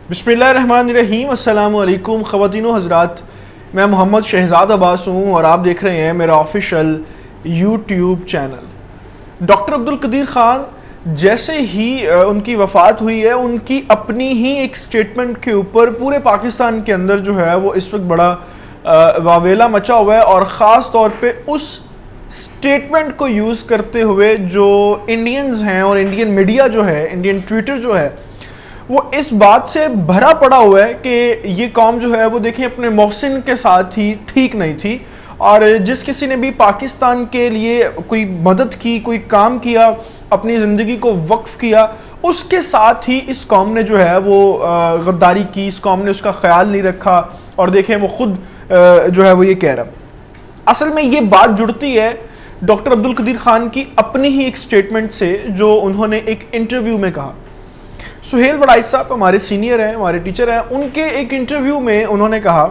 बिस्मिल्लाहिर्रहमानिर्रहीम। अस्सलामु अलैकुम ख़वातीन व हज़रात, मैं मोहम्मद शहज़ाद अब्बास हूँ और आप देख रहे हैं मेरा official YouTube channel. Doctor Abdul Qadeer Khan जैसे ही उनकी वफ़ात हुई है, उनकी अपनी ही एक स्टेटमेंट के ऊपर पूरे पाकिस्तान के अंदर जो है वो इस वक्त बड़ा वावेला मचा हुआ है, और ख़ास तौर पे उस स्टेटमेंट को यूज़ करते हुए जो इंडियंस हैं और इंडियन मीडिया जो है, इंडियन ट्विटर जो है, वो इस बात से भरा पड़ा हुआ है कि ये कौम जो है वो देखें अपने मोहसिन के साथ ही ठीक नहीं थी, और जिस किसी ने भी पाकिस्तान के लिए कोई मदद की, कोई काम किया, अपनी ज़िंदगी को वक्फ किया, उसके साथ ही इस कौम ने जो है वो गद्दारी की, इस कौम ने उसका ख्याल नहीं रखा। और देखें वो खुद जो है वो ये कह रहा, असल में ये बात जुड़ती है डॉक्टर अब्दुल कदीर ख़ान की अपनी ही एक स्टेटमेंट से जो उन्होंने एक इंटरव्यू में कहा। सुहेल वड़ाइच साहब हमारे सीनियर हैं, हमारे टीचर हैं, उनके एक इंटरव्यू में उन्होंने कहा,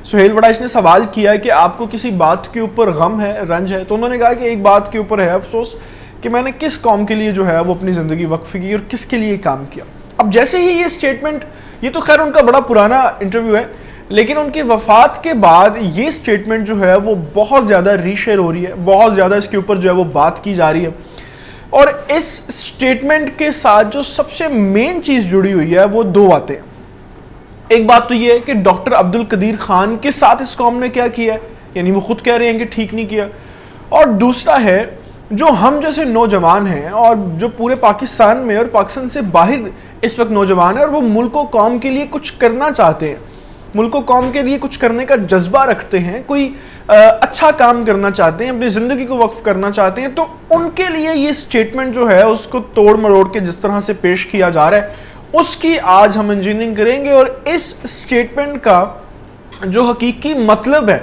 सुहेल वड़ाइच ने सवाल किया कि आपको किसी बात के ऊपर गम है, रंज है, तो उन्होंने कहा कि एक बात के ऊपर है अफसोस कि मैंने किस कौम के लिए जो है वो अपनी ज़िंदगी वक्फ की और किसके लिए काम किया। अब जैसे ही ये स्टेटमेंट, ये तो खैर उनका बड़ा पुराना इंटरव्यू है, लेकिन उनकी वफ़ात के बाद ये स्टेटमेंट जो है वो बहुत ज़्यादा रीशेयर हो रही है, बहुत ज़्यादा इसके ऊपर जो है वो बात की जा रही है। और इस स्टेटमेंट के साथ जो सबसे मेन चीज़ जुड़ी हुई है वो दो बातें। एक बात तो ये है कि डॉक्टर अब्दुल कदीर ख़ान के साथ इस कौम ने क्या किया है, यानी वो खुद कह रहे हैं कि ठीक नहीं किया। और दूसरा है जो हम जैसे नौजवान हैं और जो पूरे पाकिस्तान में और पाकिस्तान से बाहर इस वक्त नौजवान हैं और वो मुल्क व कौम के लिए कुछ करना चाहते हैं, मुल्क व कौम के लिए कुछ करने का जज्बा रखते हैं, कोई अच्छा काम करना चाहते हैं, अपनी ज़िंदगी को वक्फ करना चाहते हैं, तो उनके लिए ये स्टेटमेंट जो है उसको तोड़ मरोड़ के जिस तरह से पेश किया जा रहा है उसकी आज हम इंजीनियरिंग करेंगे। और इस स्टेटमेंट का जो हकीकी मतलब है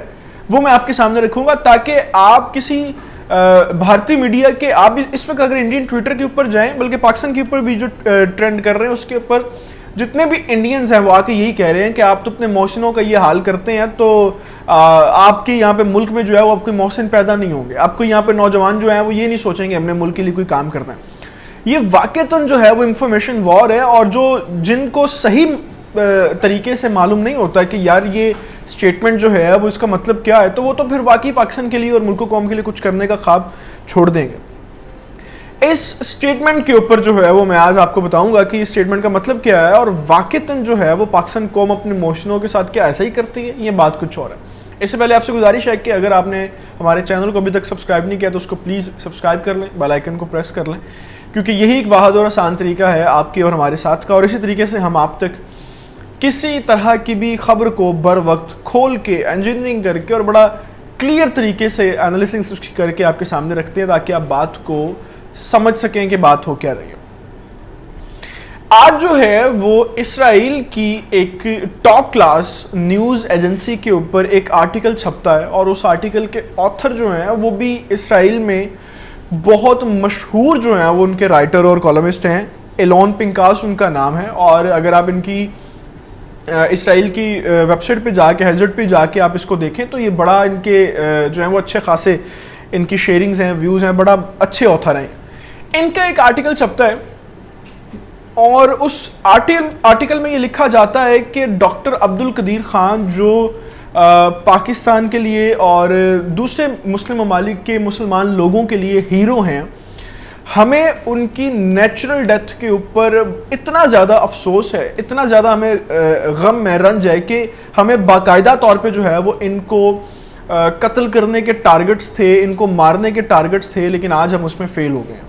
वो मैं आपके सामने रखूँगा, ताकि आप किसी भारतीय मीडिया के, आप इस वक्त अगर इंडियन ट्विटर के ऊपर जाएं, बल्कि पाकिस्तान के ऊपर भी जो ट्रेंड कर रहे हैं उसके ऊपर जितने भी इंडियंस हैं वो आके यही कह रहे हैं कि आप तो अपने मोहसिनों का ये हाल करते हैं, तो आपके यहाँ पे मुल्क में जो है वो आपके मोहसिन पैदा नहीं होंगे, आपको यहाँ पे नौजवान जो है वो ये नहीं सोचेंगे हमने मुल्क के लिए कोई काम करना है। ये वाक़तन जो है वो इंफॉर्मेशन वॉर है, और जो जिनको सही तरीके से मालूम नहीं होता कि यार ये स्टेटमेंट जो है वो इसका मतलब क्या है, तो वो तो फिर वाकई पाकिस्तान के लिए और मुल्क कौम के लिए कुछ करने का ख्वाब छोड़ देंगे। इस स्टेटमेंट के ऊपर जो है वो मैं आज आपको बताऊंगा कि इस स्टेटमेंट का मतलब क्या है, और वाक़तन जो है वो पाकिस्तान कौम अपने मोशनों के साथ क्या ऐसा ही करती है, ये बात कुछ और है। इससे पहले आपसे गुजारिश है कि अगर आपने हमारे चैनल को अभी तक सब्सक्राइब नहीं किया तो उसको प्लीज़ सब्सक्राइब कर लें, बेल आइकन को प्रेस कर लें, क्योंकि यही एक वाहिद और आसान तरीका है आपके और हमारे साथ का। और इसी तरीके से हम आप तक किसी तरह की भी खबर को बर वक्त खोल के, इंजीनियरिंग करके और बड़ा क्लियर तरीके से एनालिसिस करके आपके सामने रखते हैं, ताकि आप बात को समझ सकें कि बात हो क्या रही है। आज जो है वो इसराइल की एक टॉप क्लास न्यूज़ एजेंसी के ऊपर एक आर्टिकल छपता है, और उस आर्टिकल के ऑथर जो हैं वो भी इसराइल में बहुत मशहूर जो हैं वो उनके राइटर और कॉलमिस्ट हैं। एलोन पिंकास उनका नाम है, और अगर आप इनकी इसराइल की वेबसाइट पे जाके, हैजर्ड पे जाके आप इसको देखें तो ये बड़ा इनके जो हैं वो अच्छे खासे इनकी शेयरिंग्स हैं, व्यूज़ हैं, बड़ा अच्छे ऑथर हैं। इनका एक आर्टिकल छपता है, और उस आर्टिकल में ये लिखा जाता है कि डॉक्टर अब्दुल कदीर ख़ान जो पाकिस्तान के लिए और दूसरे मुस्लिम ममालिक के मुसलमान लोगों के लिए हीरो हैं, हमें उनकी नेचुरल डेथ के ऊपर इतना ज़्यादा अफसोस है, इतना ज़्यादा हमें गम में रंज है कि हमें बाकायदा तौर पे जो है वो इनको कत्ल करने के टारगेट्स थे, इनको मारने के टारगेट्स थे, लेकिन आज हम उसमें फ़ेल हो गए।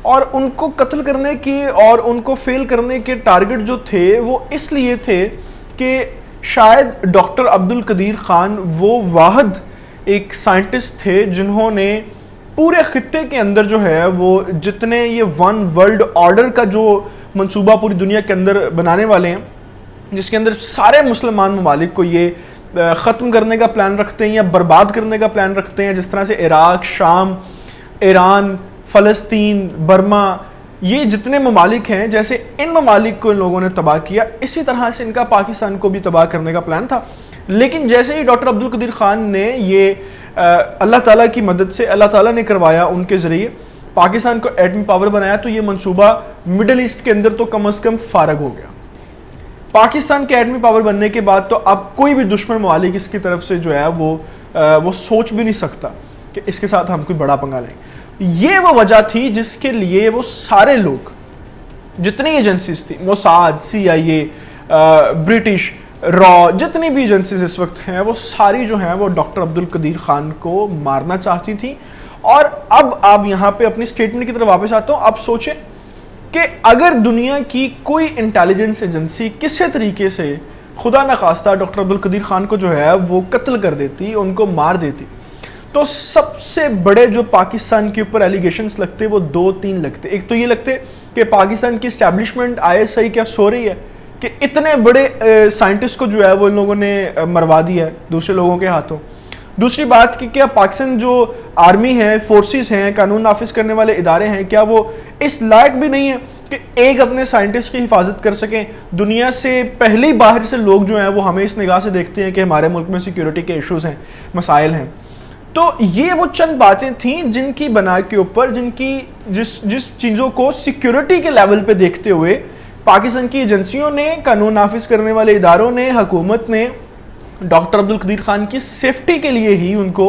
और उनको कत्ल करने के और उनको फेल करने के टारगेट जो थे वो इसलिए थे कि शायद डॉक्टर अब्दुल कदीर ख़ान वो वाहिद एक साइंटिस्ट थे जिन्होंने पूरे खित्ते के अंदर जो है वो जितने ये वन वर्ल्ड ऑर्डर का जो मंसूबा पूरी दुनिया के अंदर बनाने वाले हैं, जिसके अंदर सारे मुसलमान ममालिक को ये ख़त्म करने का प्लान रखते हैं या बर्बाद करने का प्लान रखते हैं, जिस तरह से इराक, शाम, ईरान, फ़लस्तीन, बर्मा, ये जितने ममालिक हैं, जैसे इन ममालिक को इन लोगों ने तबाह किया, इसी तरह से इनका पाकिस्तान को भी तबाह करने का प्लान था। लेकिन जैसे ही डॉक्टर अब्दुल कदीर ख़ान ने ये अल्लाह ताला की मदद से, अल्लाह ताला ने करवाया उनके ज़रिए, पाकिस्तान को एटमी पावर बनाया, तो ये मंसूबा मिडल ईस्ट के अंदर तो कम अज़ कम फारग हो गया। پاکستان کے ایٹمی پاور بننے کے بعد تو اب کوئی بھی دشمن ممالک اس کی طرف سے جو ہے وہ سوچ بھی نہیں سکتا کہ اس کے ساتھ ہم کوئی بڑا پنگا لیں. یہ وہ وجہ تھی جس کے لیے وہ سارے لوگ، جتنی ایجنسیز تھی، موساد، CIA، برٹش را، جتنی بھی ایجنسیز اس وقت ہیں، وہ ساری جو ہیں وہ ڈاکٹر عبدالقدیر خان کو مارنا چاہتی تھی. اور اب آپ یہاں پہ اپنی سٹیٹمنٹ کی طرف واپس آتا ہوں. آپ سوچیں کہ اگر دنیا کی کوئی انٹیلیجنس ایجنسی کسی طریقے سے خدا نخواستہ ڈاکٹر عبدالقدیر خان کو جو ہے وہ قتل کر دیتی، ان کو مار دیتی، تو سب سے بڑے جو پاکستان کے اوپر ایلیگیشنز لگتے وہ 2-3 لگتے. ایک تو یہ لگتے کہ پاکستان کی اسٹیبلشمنٹ ISI کیا سو رہی ہے کہ اتنے بڑے سائنٹسٹ کو جو ہے وہ ان لوگوں نے مروا دیا ہے دوسرے لوگوں کے ہاتھوں. دوسری بات کہ کیا پاکستان جو آرمی ہے، فورسز ہیں، قانون نافذ کرنے والے ادارے ہیں، کیا وہ اس لائق بھی نہیں ہے کہ ایک اپنے سائنٹسٹ کی حفاظت کر سکیں؟ دنیا سے پہلے باہر سے لوگ جو ہیں وہ ہمیں اس نگاہ سے دیکھتے ہیں کہ ہمارے ملک میں سیکیورٹی کے ایشوز ہیں، مسائل ہیں. تو یہ وہ چند باتیں تھیں جن کی بنا کے اوپر، جن کی جس چیزوں کو سیکیورٹی کے لیول پہ دیکھتے ہوئے پاکستان کی ایجنسیوں نے، قانون نافذ کرنے والے اداروں نے، حکومت نے ڈاکٹر عبدالقدیر خان کی سیفٹی کے لیے ہی ان کو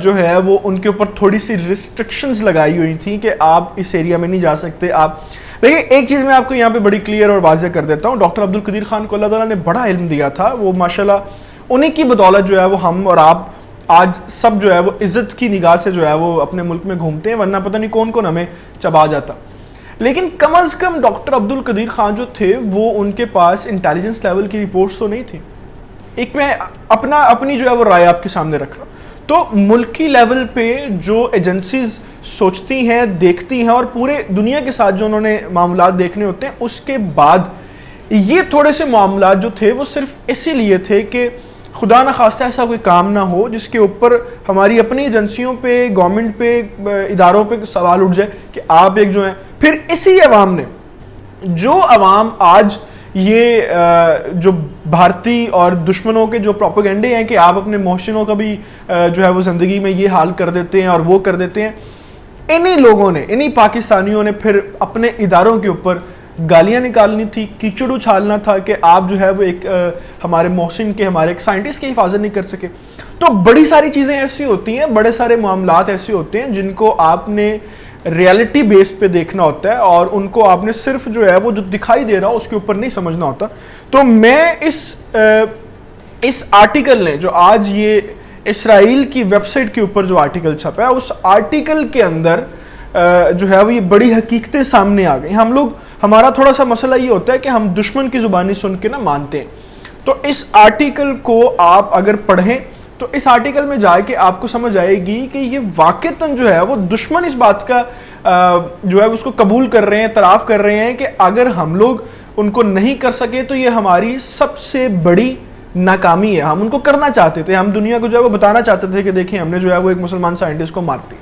جو ہے وہ ان کے اوپر تھوڑی سی ریسٹرکشنز لگائی ہوئی تھیں کہ آپ اس ایریا میں نہیں جا سکتے. آپ دیکھیں، ایک چیز میں آپ کو یہاں پہ بڑی کلیئر اور واضح کر دیتا ہوں. ڈاکٹر عبدالقدیر خان کو اللہ تعالیٰ نے بڑا علم دیا تھا. وہ ماشاءاللہ انہی کی بدولت جو ہے وہ ہم اور آپ آج سب جو ہے وہ عزت کی نگاہ سے جو ہے وہ اپنے ملک میں گھومتے ہیں، ورنہ پتہ نہیں کون کون ہمیں چبا جاتا. لیکن کم از کم ڈاکٹر عبدالقدیر خان جو تھے وہ ان کے پاس انٹیلیجنس لیول کی رپورٹس تو نہیں تھی. ایک میں اپنی جو ہے وہ رائے آپ کے سامنے رکھ رہا ہوں. تو ملکی لیول پہ جو ایجنسیز سوچتی ہیں، دیکھتی ہیں، اور پورے دنیا کے ساتھ جو انہوں نے معاملات دیکھنے ہوتے ہیں، اس کے بعد یہ تھوڑے سے معاملات جو تھے وہ صرف اسی لیے تھے کہ خدا نخواستہ ایسا کوئی کام نہ ہو جس کے اوپر ہماری اپنی ایجنسیوں پہ، گورنمنٹ پہ، اداروں پہ سوال اٹھ جائے کہ آپ ایک جو ہیں. پھر اسی عوام نے، جو عوام آج یہ جو بھارتی اور دشمنوں کے جو پروپیگنڈے ہیں کہ آپ اپنے محسنوں کا بھی جو ہے وہ زندگی میں یہ حال کر دیتے ہیں اور وہ کر دیتے ہیں، انہی لوگوں نے، انہی پاکستانیوں نے پھر اپنے اداروں کے اوپر گالیاں نکالنی تھی، کیچڑ اچھالنا تھا کہ آپ جو ہے وہ ایک ہمارے محسن کے، ہمارے ایک سائنٹسٹ کی حفاظت نہیں کر سکے. تو بڑی ساری چیزیں ایسی ہوتی ہیں، بڑے سارے معاملات ایسے ہوتے ہیں جن کو آپ نے ریالٹی بیس پہ دیکھنا ہوتا ہے، اور ان کو آپ نے صرف جو ہے وہ جو دکھائی دے رہا اس کے اوپر نہیں سمجھنا ہوتا. تو میں اس آرٹیکل نے جو آج یہ اسرائیل کی ویب سائٹ کے اوپر جو آرٹیکل چھپا ہے، اس آرٹیکل کے اندر جو ہے وہ یہ بڑی حقیقتیں سامنے آ گئی. ہمارا تھوڑا سا مسئلہ یہ ہوتا ہے کہ ہم دشمن کی زبانی سن کے نہ مانتے ہیں. تو اس آرٹیکل کو آپ اگر پڑھیں تو اس آرٹیکل میں جا کے آپ کو سمجھ آئے گی کہ یہ واقعتاً جو ہے وہ دشمن اس بات کا جو ہے اس کو قبول کر رہے ہیں، اعتراف کر رہے ہیں کہ اگر ہم لوگ ان کو نہیں کر سکے تو یہ ہماری سب سے بڑی ناکامی ہے. ہم ان کو کرنا چاہتے تھے، ہم دنیا کو جو ہے وہ بتانا چاہتے تھے کہ دیکھیں ہم نے جو ہے وہ ایک مسلمان سائنٹسٹ کو مارتی.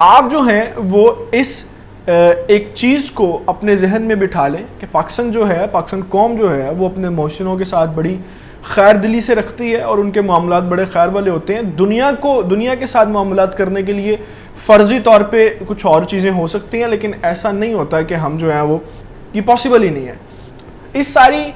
آپ جو ہیں وہ اس ایک چیز کو اپنے ذہن میں بٹھا لیں کہ پاکستان جو ہے، پاکستان قوم جو ہے وہ اپنے محسنوں کے ساتھ بڑی خیر دلی سے رکھتی ہے اور ان کے معاملات بڑے خیر والے ہوتے ہیں. دنیا کے ساتھ معاملات کرنے کے لیے فرضی طور پہ کچھ اور چیزیں ہو سکتی ہیں، لیکن ایسا نہیں ہوتا کہ ہم جو ہیں وہ یہ پاسبل ہی نہیں ہے. اس ساری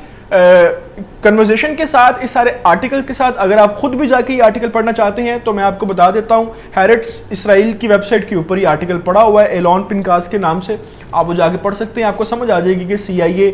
کنورزیشن کے ساتھ، اس سارے آرٹیکل کے ساتھ اگر آپ خود بھی جا کے یہ آرٹیکل پڑھنا چاہتے ہیں تو میں آپ کو بتا دیتا ہوں، ہیرٹس اسرائیل کی ویب سائٹ کے اوپر یہ آرٹیکل پڑا ہوا ہے ایلون پنکاس کے نام سے. آپ وہ جا کے پڑھ سکتے ہیں. آپ کو سمجھ آ جائے گی کہ CIA،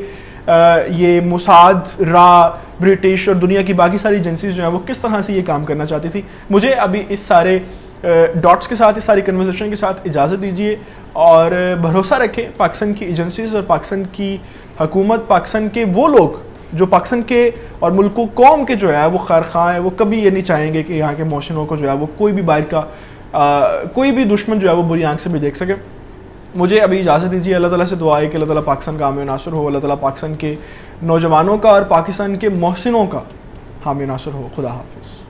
یہ موساد، را، برٹش اور دنیا کی باقی ساری ایجنسیز جو ہیں وہ کس طرح سے یہ کام کرنا چاہتی تھی. مجھے ابھی اس سارے ڈاٹس کے ساتھ، اس ساری کنورزیشن کے ساتھ اجازت دیجیے، اور بھروسہ رکھیں پاکستان کی ایجنسیز اور پاکستان کی حکومت، پاکستان کے وہ لوگ جو پاکستان کے اور ملک و قوم کے جو ہے وہ خیر خواہ ہیں، وہ کبھی یہ نہیں چاہیں گے کہ یہاں کے محسنوں کو جو ہے وہ کوئی بھی باہر کا کوئی بھی دشمن جو ہے وہ بری آنکھ سے بھی دیکھ سکے. مجھے ابھی اجازت دیجیے. اللہ تعالیٰ سے دعا ہے کہ اللہ تعالیٰ پاکستان کا حامی ناصر ہو، اللہ تعالیٰ پاکستان کے نوجوانوں کا اور پاکستان کے محسنوں کا حامی ناصر ہو. خدا حافظ.